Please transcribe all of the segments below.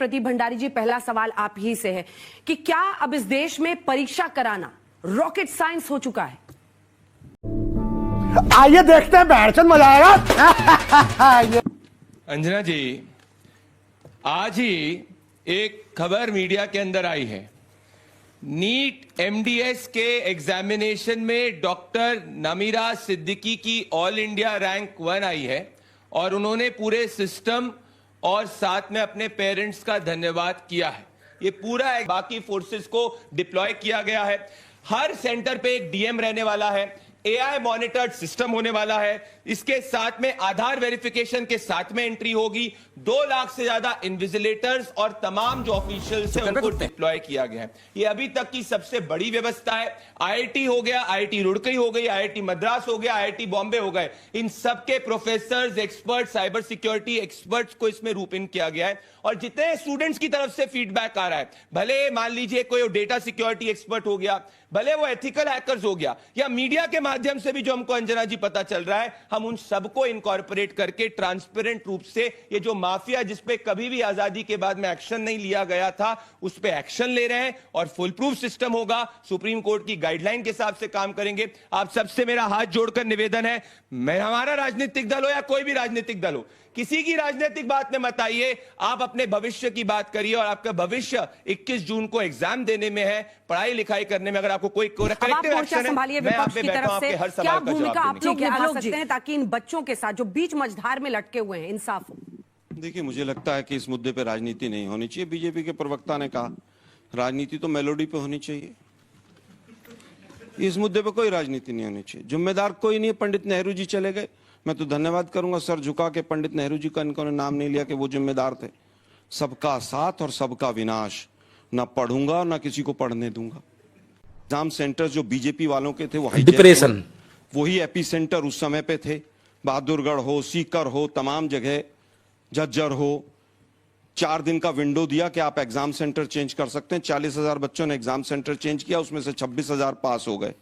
प्रदीप भंडारी जी, पहला सवाल आप ही से है कि क्या अब इस देश में परीक्षा कराना रॉकेट साइंस हो चुका है? आइए देखते हैं, बैठचंद मजा आएगा। अंजना जी, आज ही एक खबर मीडिया के अंदर आई है। नीट एमडीएस के एग्जामिनेशन में डॉक्टर नमीरा सिद्दीकी की ऑल इंडिया रैंक 1 आई है और उन्होंने पूरे सिस्टम और साथ में अपने पेरेंट्स का धन्यवाद किया है। ये पूरा बाकी फोर्सेस को डिप्लॉय किया गया है। हर सेंटर पे एक डीएम रहने वाला है, एआई मॉनिटर्ड सिस्टम होने वाला है, इसके साथ में आधार वेरिफिकेशन के साथ में एंट्री होगी। 2 लाख से ज्यादा इन्विजिलेटर्स और तमाम जो ऑफिशियल्स हैं उनको डिप्लॉय किया गया है। ये अभी तक की सबसे बड़ी व्यवस्था है। आईआईटी हो गया, आईआईटी रुड़की हो गई, आईआईटी मद्रास हो गया, आईआईटी बॉम्बे हो गए, इन सबके professors, expert, cyber security experts को इसमें रूप इन किया गया है। और जितने स्टूडेंट्स की तरफ से फीडबैक आ रहा है, भले मान लीजिए कोई डेटा सिक्योरिटी एक्सपर्ट हो गया, भले वो एथिकल हैकर्स हो गया, या मीडिया के माध्यम से भी जो हमको अंजना जी पता चल रहा है, हम उन सबको इनकॉर्पोरेट करके ट्रांसपेरेंट रूप से ये जो माफिया जिसपे कभी भी आजादी के बाद में एक्शन नहीं लिया गया था, उस पे एक्शन ले रहे हैं और फुल प्रूफ सिस्टम होगा। सुप्रीम कोर्ट की गाइडलाइन के हिसाब से काम करेंगे। आप सबसे मेरा हाथ जोड़कर निवेदन है, मैं हमारा राजनीतिक दल हो या कोई भी राजनीतिक दल हो, किसी की राजनीतिक बात में मत आइए। आप अपने भविष्य की बात करिए और आपका भविष्य 21 जून को एग्जाम देने में है, पढ़ाई लिखाई करने में। अगर आपको कोई करेक्टिव एक्शन है, मैं आप पे बैठा हूं, आपके हर सवाल का जवाब आप लोग निभा सकते हैं ताकि इन बच्चों के साथ जो बीच मझधार में लटके हुए हैं इंसाफ हो? देखिए, मुझे लगता है कि इस मुद्दे पे राजनीति नहीं होनी चाहिए। बीजेपी के प्रवक्ता ने कहा राजनीति तो मेलोडी पे होनी चाहिए, इस मुद्दे पे कोई राजनीति नहीं होनी चाहिए। जिम्मेदार कोई नहीं है। पंडित नेहरू जी चले गए, मैं तो धन्यवाद करूंगा सर झुका के पंडित नेहरू जी का इनको नाम नहीं लिया कि वो जिम्मेदार थे। सबका साथ और सबका विनाश, ना पढ़ूंगा ना किसी को पढ़ने दूंगा। एग्जाम सेंटर जो बीजेपी वालों के थे वो डिप्रेशन, वही एपी सेंटर उस समय पे थे। बहादुरगढ़ हो, सीकर हो, तमाम जगह, झज्जर हो। 4 दिन का विंडो दिया कि आप एग्जाम सेंटर चेंज कर सकते हैं। 40,000 बच्चों ने एग्जाम सेंटर चेंज किया, उसमें से 26,000 पास हो गए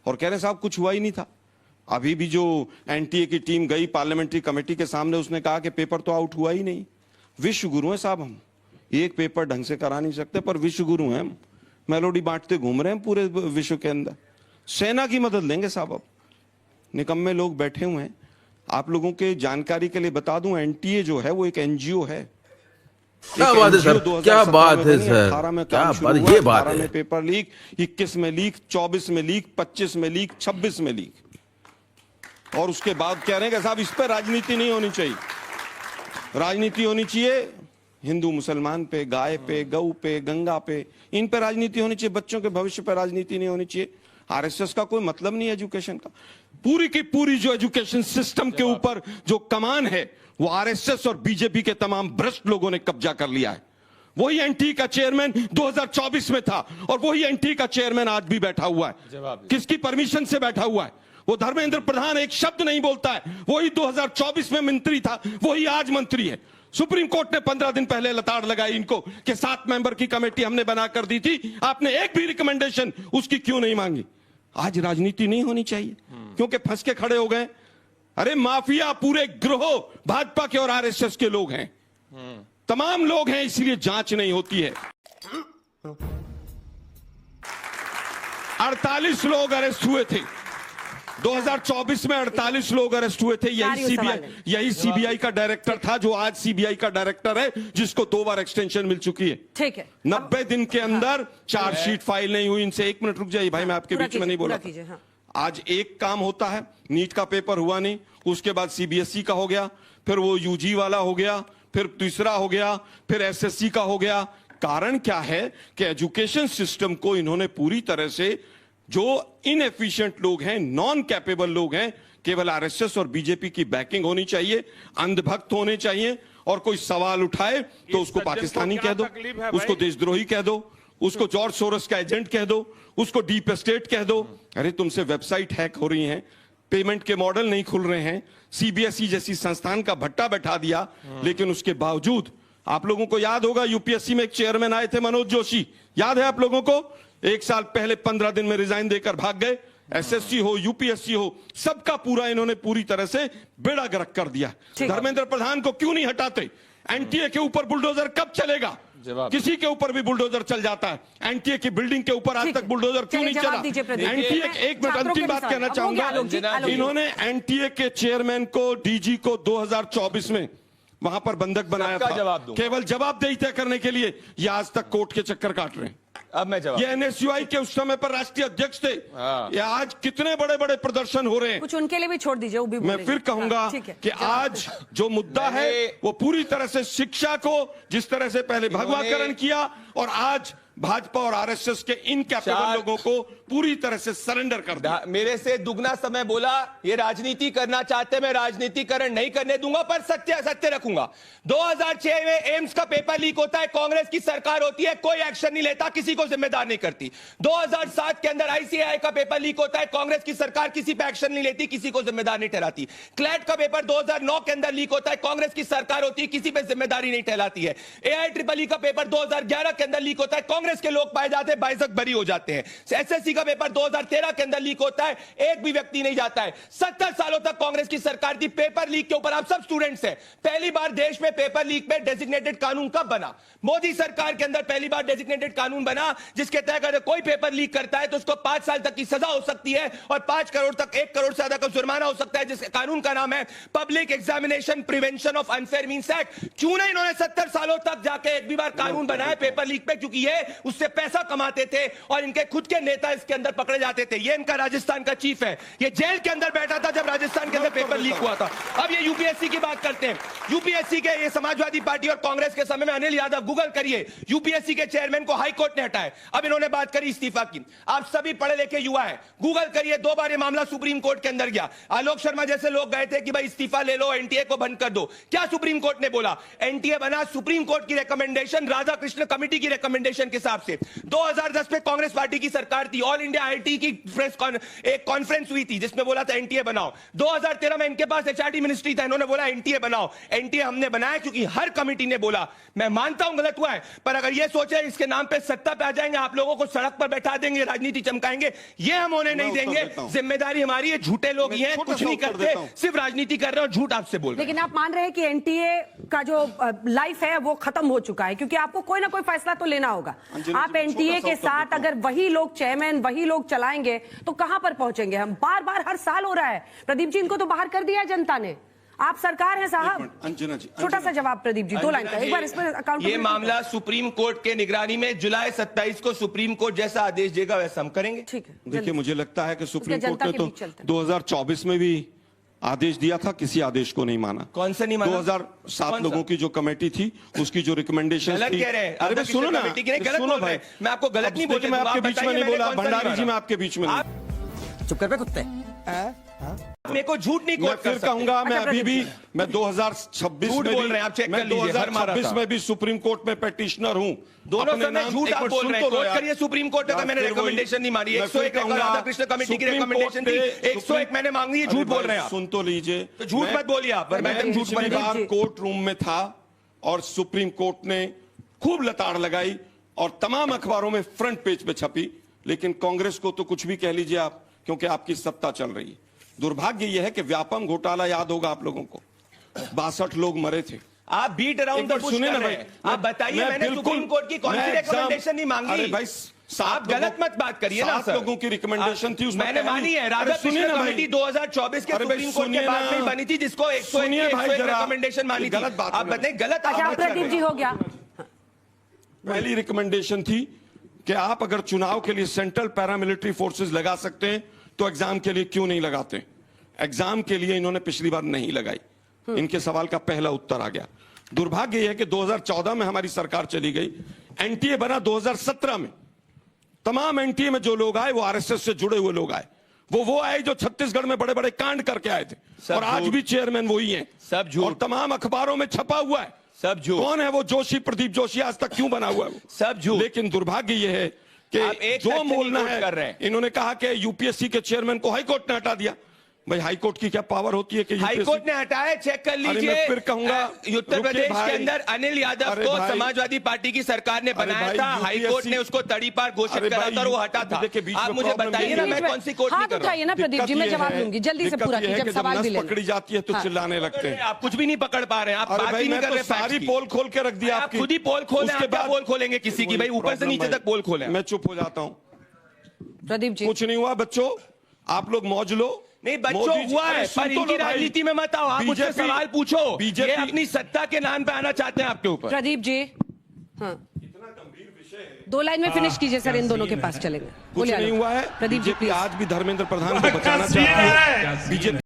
और कह रहे साहब कुछ हुआ ही नहीं था। अभी भी जो एनटीए की टीम गई पार्लियामेंट्री कमेटी के सामने, उसने कहा कि पेपर तो आउट हुआ ही नहीं। विश्व गुरु हैं साहब हम, एक पेपर ढंग से करा नहीं सकते पर विश्व गुरु हैं हम। मेलोडी बांटते घूम रहे हैं पूरे विश्व के अंदर। सेना की मदद लेंगे साहब। अब निकम्मे लोग बैठे हुए हैं। आप लोगों के जानकारी के लिए बता दूं, एनटीए जो है वो एक एनजीओ है। क्या बात है सर, क्या बात है सर, 18 में क्या काम शुरू बात, हुआ, ये बात 18 है। में पेपर लीक, 21 में लीक, 24 में लीक, 25 में लीक, 26 में लीक। और उसके बाद कह रहे हैं कि साहब इस पर राजनीति नहीं होनी चाहिए। राजनीति होनी चाहिए हिंदू मुसलमान पे, गाय पे, गऊ पे, गंगा पे, इन पे राजनीति होनी चाहिए। बच्चों के भविष्य पे राजनीति नहीं होनी चाहिए। आरएसएस का कोई मतलब नहीं है एजुकेशन का। पूरी की पूरी जो एजुकेशन सिस्टम के ऊपर जो कमान है वो आरएसएस और बीजेपी के तमाम भ्रष्ट लोगों ने कब्जा कर लिया है। वही एनटी का चेयरमैन 2024 में था और वही एनटी का चेयरमैन आज भी बैठा हुआ है। किसकी परमिशन से बैठा हुआ है? वो धर्मेंद्र प्रधान एक शब्द नहीं बोलता है। वही 2024 में मंत्री था, वही आज मंत्री है। सुप्रीम कोर्ट ने 15 दिन पहले लताड़ लगाई इनको कि 7 मेंबर की कमेटी हमने बना कर दी थी, आपने एक भी रिकमेंडेशन उसकी क्यों नहीं मांगी? आज राजनीति नहीं होनी चाहिए क्योंकि फंस के खड़े हो गए। अरे माफिया पूरे गिरोह भाजपा के और आरएसएस के लोग हैं, तमाम लोग हैं, इसलिए जांच नहीं होती है। 48 लोग अरेस्ट हुए थे 2024 में, 48 लोग अरेस्ट हुए थे। यही सीबीआई का डायरेक्टर था जो आज सीबीआई का डायरेक्टर है, जिसको 2 बार एक्सटेंशन मिल चुकी है। ठीक है, 90 दिन के अंदर चार्जशीट फाइल नहीं हुई इनसे। 1 मिनट रुक जाइए भाई, मैं आपके बीच में नहीं बोला। आज एक काम होता है, नीट का पेपर हुआ नहीं, उसके बाद सीबीएसई का हो गया, फिर वो यूजी वाला हो गया, फिर तीसरा हो गया, फिर एसएससी का हो गया। कारण क्या है कि एजुकेशन सिस्टम को इन्होंने पूरी तरह से, जो इनएफिशिएंट लोग हैं, नॉन कैपेबल लोग हैं, केवल आरएसएस और बीजेपी की बैकिंग होनी चाहिए, अंधभक्त होने चाहिए, और कोई सवाल उठाए तो उसको पाकिस्तानी कह दो, उसको देशद्रोही कह दो, उसको जॉर्ज सोरोस का एजेंट कह दो, उसको डीप स्टेट कह दो। अरे तुमसे वेबसाइट हैक हो रही हैं, पेमेंट के मॉडल नहीं खुल रहे हैं, सीबीएसई जैसी संस्थान का भट्टा बैठा दिया, लेकिन उसके बावजूद आप लोगों को याद होगा यूपीएससी में एक चेयरमैन आए थे मनोज जोशी, याद है आप लोगों को? 1 साल पहले 15 दिन में रिजाइन देकर भाग गए। एसएससी हो, यूपीएससी हो, सबका पूरा इन्होंने पूरी तरह से बेड़ा गर्क कर दिया। धर्मेंद्र प्रधान को क्यों नहीं हटाते? एनटीए के ऊपर बुलडोजर कब चलेगा? किसी के ऊपर भी बुलडोजर चल जाता है, एनटीए की बिल्डिंग के ऊपर आज तक बुलडोजर क्यों नहीं चला? एनटीए, एक मिनट अंतिम बात कहना चाहूंगा, इन्होंने एनटीए के चेयरमैन को, डीजी को 2024 में वहां पर बंधक बनाया था केवल जवाबदेही तय करने के लिए। ये आज तक कोर्ट के चक्कर काट रहे हैं। अब मैं जवाब, ये एनएसयूआई के उस समय पर राष्ट्रीय अध्यक्ष थे। ये आज कितने बड़े बड़े प्रदर्शन हो रहे हैं, कुछ उनके लिए भी छोड़ दीजिए, वो भी मैं फिर कहूंगा कि आज जो मुद्दा है वो पूरी तरह से शिक्षा को, जिस तरह से पहले भगवाकरण किया और आज भाजपा और आरएसएस के इनकैपेबल लोगों को पूरी तरह से सरेंडर कर दिया। मेरे से दुगना समय बोला, ये राजनीति करना चाहते, मैं राजनीतिकरण नहीं करने दूंगा, पर सत्य सत्य रखूंगा। 2006 में एम्स का पेपर लीक होता है, कांग्रेस की सरकार होती है, कोई एक्शन नहीं लेता, किसी को जिम्मेदार नहीं करती। 2007 के अंदर आईसीएआई का पेपर लीक होता है, कांग्रेस की सरकार किसी पे एक्शन नहीं लेती, किसी को जिम्मेदार नहीं ठहराती। क्लैट का पेपर 2009 के अंदर लीक होता है, कांग्रेस की सरकार होती है, किसी पे जिम्मेदारी नहीं ठहराती है। AIEEE का पेपर 2011 के अंदर लीक होता है, कांग्रेस के लोग पाए जाते हैं, बाइजक बरी हो जाते हैं। एसएससी का पेपर 2013 के अंदर लीक होता है, एक भी व्यक्ति नहीं जाता है। 70 सालों तक कांग्रेस की सरकार थी, पेपर लीक के ऊपर आप सब स्टूडेंट्स हैं। पहली बार देश में पेपर लीक में डेजिग्नेटेड कानून कब बना? मोदी सरकार के अंदर पहली बार डेजिग्नेटेड कानून बना, जिसके तहत अगर कोई पेपर लीक करता है तो उसको 5 साल तक की सजा हो सकती है और 5 करोड़ तक 1 करोड़ से ज्यादा का जुर्माना हो सकता है, जिस कानून का नाम है public examination prevention of unfair means act. क्यों नहीं इन्होंने 70 सालों तक जाके एक भी बार कानून बनाया पेपर लीक पे? क्योंकि ये उससे पैसा कमाते थे और इनके खुद के नेता इसके अंदर पकड़े जाते थे। ये इनका राजस्थान का चीफ है, ये जेल के अंदर बैठा था जब राजस्थान के अंदर पेपर लीक हुआ था। अब ये यूपीएससी की बात करते हैं। यूपीएससी के ये समाजवादी पार्टी और कांग्रेस के समय में अनिल यादव, गूगल करिए, यूपीएससी के चेयरमैन को हाई कोर्ट ने हटाया। अब इन्होंने बात करी इस्तीफा की। आप सभी पढ़े लिखे युवा है, गूगल करिए, 2 बार ये मामला सुप्रीम कोर्ट के अंदर गया। आलोक शर्मा जैसे लोग गए थे कि भाई इस्तीफा ले लो, एनटीए को बंद कर दो। क्या सुप्रीम कोर्ट ने बोला? एनटीए बना सुप्रीम कोर्ट की रिकमेंडेशन, राधा कृष्ण कमेटी की रिकमेंडेशन के हिसाब से। 2010 में कांग्रेस पार्टी की सरकार थी, ऑल इंडिया आईटी की एक कॉन्फ्रेंस हुई थी जिसमें बोला था एनटीए बनाओ। 2013 में इनके पास एचआरडी मिनिस्ट्री था, इन्होंने बोला एनटीए बनाओ। एनटीए हमने बनाया क्योंकि हर कमेटी ने बोला। मैं मानता हूं गलत हुआ है, पर अगर ये सोचे इसके नाम पे सत्ता पे आ जाएंगे, आप लोगों को सड़क पर बैठा देंगे, राजनीति चमकाएंगे, ये हम होने नहीं देंगे। जिम्मेदारी हमारी है, झूठे लोग ही हैं, कुछ नहीं करते, सिर्फ राजनीति कर रहे हैं और झूठ आपसे बोल रहे हैं। लेकिन आप मान रहे हैं कि एनटीए का जो लाइफ है वो खत्म हो चुका है, क्योंकि आपको कोई ना कोई फैसला तो लेना होगा। आप एनटीए के साथ अगर वही लोग चेयरमैन, वही लोग चलाएंगे तो कहां पर पहुंचेंगे हम? बार बार हर साल हो रहा है। प्रदीप जी, इनको तो बाहर कर दिया है जनता ने, आप सरकार है साहब। अंजना जी, छोटा सा जवाब प्रदीप जी, 2 लाइन का, एक बार इस पर अकाउंट। ये मामला सुप्रीम कोर्ट के निगरानी में जुलाई 27 को सुप्रीम कोर्ट जैसा आदेश देगा वैसा हम करेंगे। ठीक है, देखिए मुझे लगता है कि सुप्रीम कोर्ट ने तो 2024 में भी आदेश दिया था, किसी आदेश को नहीं माना। कौन सा नहीं माना? 2007 लोगों की जो कमेटी थी, उसकी जो रिकमेंडेशन गलत कह रहे हैं। अरे सुनो ना, सुनो भाई, मैं आपको गलत नहीं बोल, मैं आपके बीच में नहीं बोला, भंडारी जी मैं आपके बीच में चुप कर पे कुत्ते। मेरे को झूठ नहीं कोट फिर कहूंगा, मैं अभी भी, मैं 2026 झूठ बोल रहे हैं आप, चेक कर लीजिए। 2026 में भी सुप्रीम कोर्ट में पेटिशनर हूं। दोनों समय झूठ आप बोल रहे हैं। कोट करिए सुप्रीम कोर्ट का, मैंने रिकमेंडेशन नहीं मानी। 101 राधा कृष्ण कमेटी की रिकमेंडेशन थी, 101 मैंने मांगी है, झूठ बोल रहे हैं आप। सुन तो लीजिए, तो झूठ मत बोलिए आप। मैं झूठ बार कोर्ट रूम में था और सुप्रीम कोर्ट ने खूब लताड़ लगाई और तमाम अखबारोरों में फ्रंट पेज पे छपी, लेकिन कांग्रेस को तो कुछ भी कह लीजिए आप, क्योंकि आपकी सत्ता चल रही है। दुर्भाग्य यह है कि व्यापम घोटाला याद होगा आप लोगों को, 62 लोग मरे थे। आप बीट अराउंड द बुश कर रहे हैं। आप बताइए, मैंने सुप्रीम कोर्ट की कौन सी रिकमेंडेशन नहीं मांगी? अरे भाई, आप गलत मत बात करिए ना। 7 लोगों की रिकमेंडेशन थी, उसमें मैंने मानी है। राधा कृष्ण कमेटी 2024 के सुप्रीम कोर्ट के बाद में बनी थी, जिसको 101 रिकमेंडेशन मानी थी। आप बताइए गलत। अच्छा प्रदीप जी, हो गया। पहली रिकमेंडेशन थी कि आप अगर चुनाव के लिए सेंट्रल पैरामिलिट्री फोर्सेस लगा सकते हैं तो एग्जाम के लिए क्यों नहीं लगाते? एग्जाम के लिए इन्होंने पिछली बार नहीं लगाई। इनके सवाल का पहला उत्तर आ गया। दुर्भाग्य यह है कि 2014 में हमारी सरकार चली गई, एनटीए बना 2017 में। तमाम एनटीए में जो लोग आए वो आरएसएस से जुड़े हुए लोग आए। वो आए जो छत्तीसगढ़ में बड़े बड़े कांड करके आए थे, और आज भी चेयरमैन वही हैं। सब झूठ, और तमाम अखबारों में छपा हुआ है। सब झूठ। कौन है वो जोशी, प्रदीप जोशी? आज तक क्यों बना हुआ है वो? सब झूठ। लेकिन दुर्भाग्य यह है कि जो बोलना है, इन्होंने कहा कि यूपीएससी के चेयरमैन को हाईकोर्ट ने हटा दिया। भाई हाईकोर्ट की क्या पावर होती है कि हाईकोर्ट ने हटाया, चेक कर लीजिए। मैं फिर कहूंगा, उत्तर रुकिए प्रदेश भाई। के अंदर अनिल यादव अरे को भाई। समाजवादी पार्टी की सरकार ने बनाया भाई, था, UPSC हाईकोर्ट ने उसको तड़ीपार घोषित अरे करा भाई, था और वो हटा था। देखिए, बीच आप में मुझे प्रॉब्लम बताइए ना, ये मैं है। कौन सी कोर्ट हाथ नहीं कर रहा उठाइए ना प्रदीप जी, मैं जवाब दूंगी जल्दी से पूरा कीजिए, जब सवाल भी नस लेना। पकड़ी जाती है तो चिल्लाने लगते हैं। आप कुछ भी नहीं पकड़ पा रहे हैं, आप अरे बात भाई ही नहीं मैं कर तो रहे facts सारी की। पोल खोल के रख दिया आप आपकी। खुद ही पोल खोलें, उसके आप क्या बाद पोल खोलेंगे किसी की? भाई ऊपर से नीचे तक पोल खोलें। मैं चुप हो जाता हूँ। प्रदीप जी, कुछ नहीं हुआ बच्चों, आप लोग मौज लो। नहीं बच्चों मोदी जी- हुआ अरे है, सुन पर तो इनकी लो भाई। राजनीति में मत आओ। आप मुझसे बीजेपी सवाल पूछो, ये बीजेपी अपनी सत्ता के नाम पे आना चाहते हैं आपके ऊपर। प्रदीप जी, हाँ, 2 लाइन में फिनिश कीजिए सर, इन दोनों के पास चलेंगे। कुछ बोलिए नहीं आगे। हुआ है। Pradeep ji BJP please. आज भी धर्मेंद्र प्रधान को बचाना चाहती है। बीजेपी